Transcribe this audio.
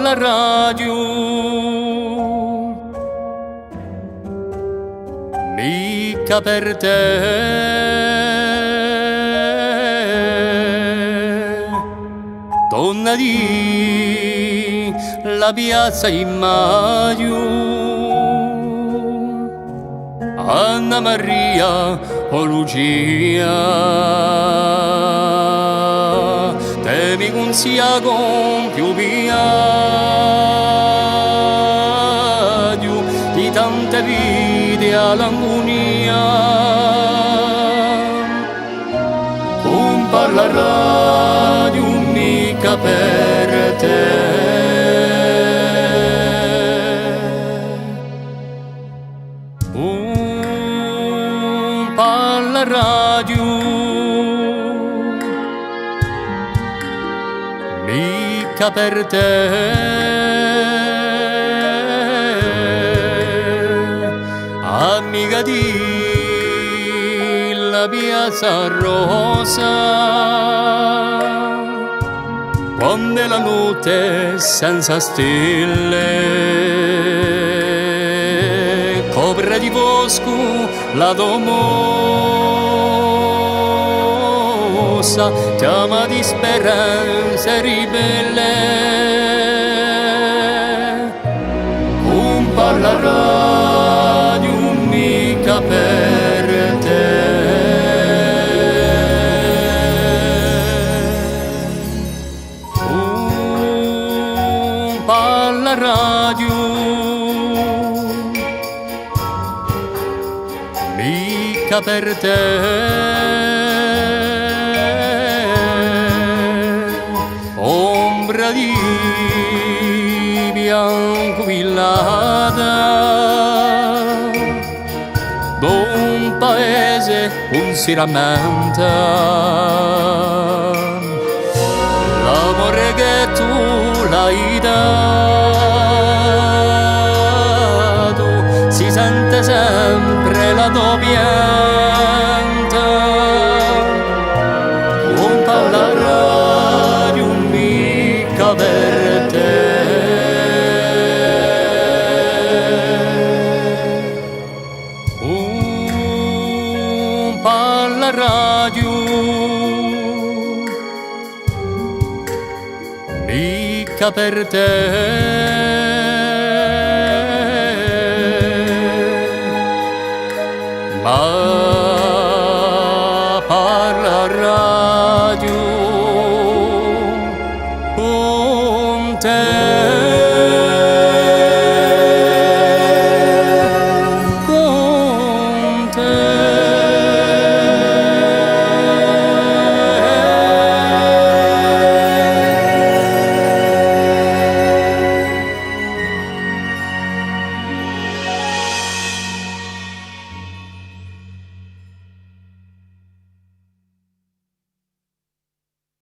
alla radio, mica per te. Donna di la piazza in maggio, Anna Maria o Lucia, te mi consiglia con più piaggio di tante vite all'angunia. Un parla radio mica per te. Un parla radio mica per te. Amica di la piazza rosa, quando è la notte senza stelle, copre di bosco la domosa, chiama di speranze ribelle. Un parla radio mica per te. Un parla radio mica per te. Ombra di bianco villata d'un paese un si rammenta, l'amore che tu l'hai dato si sente sempre la tua pianta. Un parla radio mica per te. Un parla radio mica per te.